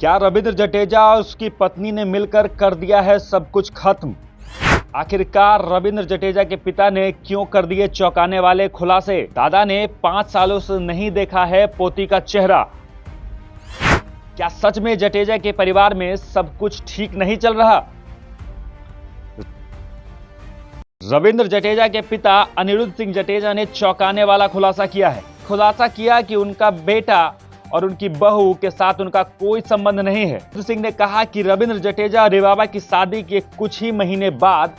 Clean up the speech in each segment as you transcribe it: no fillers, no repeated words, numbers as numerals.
क्या रविंद्र जडेजा और उसकी पत्नी ने मिलकर कर दिया है सब कुछ खत्म? आखिरकार रविंद्र जडेजा के पिता ने क्यों कर दिए चौंकाने वाले खुलासे? दादा ने 5 सालों से नहीं देखा है पोती का चेहरा। क्या सच में जडेजा के परिवार में सब कुछ ठीक नहीं चल रहा? रविंद्र जडेजा के पिता अनिरुद्ध सिंह जडेजा ने चौंकाने वाला खुलासा किया है। खुलासा किया कि उनका बेटा और उनकी बहू के साथ उनका कोई संबंध नहीं है। अनिरुद्ध सिंह ने कहा कि रविंद्र जडेजा और रिवाबा की शादी के कुछ ही महीने बाद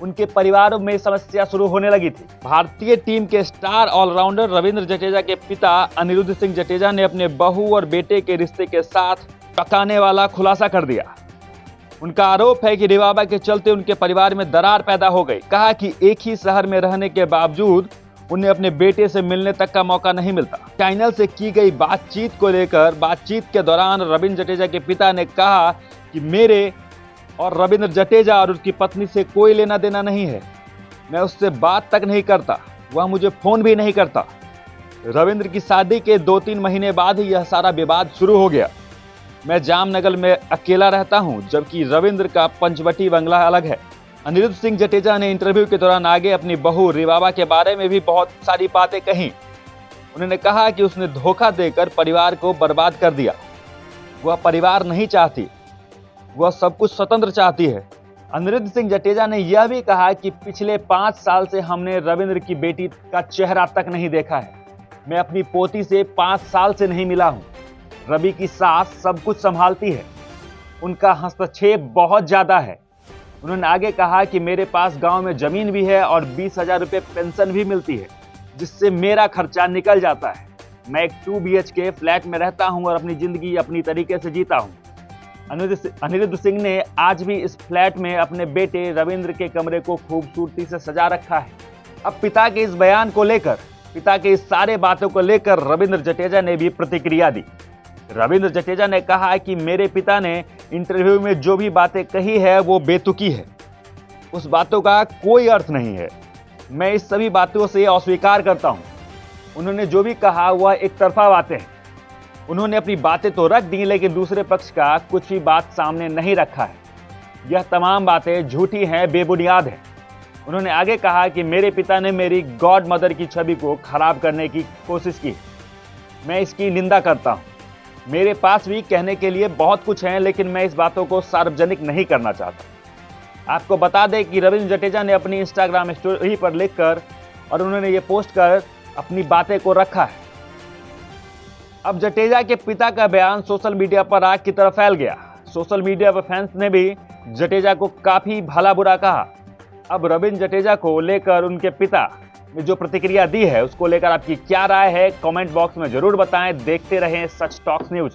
उनके परिवार में समस्या शुरू होने लगी थी। भारतीय टीम के स्टार ऑलराउंडर रविंद्र जडेजा के पिता अनिरुद्ध सिंह जडेजा ने अपने बहू और बेटे के रिश्ते के साथ चौंकाने वाला खुलासा कर दिया। उनका आरोप है कि रिवाबा के चलते उनके परिवार में दरार पैदा हो गई। कहा कि एक ही शहर में रहने के बावजूद उन्हें अपने बेटे से मिलने तक का मौका नहीं मिलता। चैनल से की गई बातचीत को लेकर बातचीत के दौरान रविंद्र जडेजा के पिता ने कहा कि मेरे और रविंद्र जडेजा और उसकी पत्नी से कोई लेना देना नहीं है। मैं उससे बात तक नहीं करता, वह मुझे फोन भी नहीं करता। रविंद्र की शादी के 2-3 महीने बाद ही यह सारा विवाद शुरू हो गया। मैं जामनगर में अकेला रहता हूं, जबकि रविंद्र का पंचवटी बंगला अलग है। अनिरुद्ध सिंह जडेजा ने इंटरव्यू के दौरान आगे अपनी बहू रिवाबा के बारे में भी बहुत सारी बातें कही। उन्होंने कहा कि उसने धोखा देकर परिवार को बर्बाद कर दिया। वह परिवार नहीं चाहती, वह सब कुछ स्वतंत्र चाहती है। अनिरुद्ध सिंह जडेजा ने यह भी कहा कि पिछले 5 साल से हमने रविंद्र की बेटी का चेहरा तक नहीं देखा है। मैं अपनी पोती से 5 साल से नहीं मिला हूं। रवि की सास सब कुछ संभालती है, उनका हस्तक्षेप बहुत ज्यादा है। उन्होंने आगे कहा कि मेरे पास गांव में जमीन भी है और 20,000 रुपये पेंशन भी मिलती है, जिससे मेरा खर्चा निकल जाता है। मैं एक 2 BHK फ्लैट में रहता हूं और अपनी जिंदगी अपनी तरीके से जीता हूं। अनिरुद्ध सिंह ने आज भी इस फ्लैट में अपने बेटे रविंद्र के कमरे को खूबसूरती से सजा रखा है। अब पिता के इस बयान को लेकर, पिता के इस सारे बातों को लेकर रविंद्र जडेजा ने भी प्रतिक्रिया दी। रविंद्र जडेजा ने कहा कि मेरे पिता ने इंटरव्यू में जो भी बातें कही है वो बेतुकी है, उस बातों का कोई अर्थ नहीं है। मैं इस सभी बातों से अस्वीकार करता हूं। उन्होंने जो भी कहा वह एक तरफा बातें हैं। उन्होंने अपनी बातें तो रख दी, लेकिन दूसरे पक्ष का कुछ भी बात सामने नहीं रखा है। यह तमाम बातें झूठी हैं, बेबुनियाद हैं। उन्होंने आगे कहा कि मेरे पिता ने मेरी गॉड मदर की छवि को खराब करने की कोशिश की। मैं इसकी निंदा करता हूं। मेरे पास भी कहने के लिए बहुत कुछ है, लेकिन मैं इस बातों को सार्वजनिक नहीं करना चाहता। आपको बता दें कि रविंद्र जडेजा ने अपनी इंस्टाग्राम स्टोरी पर लिखकर और उन्होंने ये पोस्ट कर अपनी बातें को रखा है। अब जडेजा के पिता का बयान सोशल मीडिया पर आग की तरह फैल गया। सोशल मीडिया पर फैंस ने भी जडेजा को काफी भला बुरा कहा। अब रविंद्र जडेजा को लेकर उनके पिता ने जो प्रतिक्रिया दी है, उसको लेकर आपकी क्या राय है, कमेंट बॉक्स में जरूर बताएं। देखते रहें सच टॉक्स न्यूज।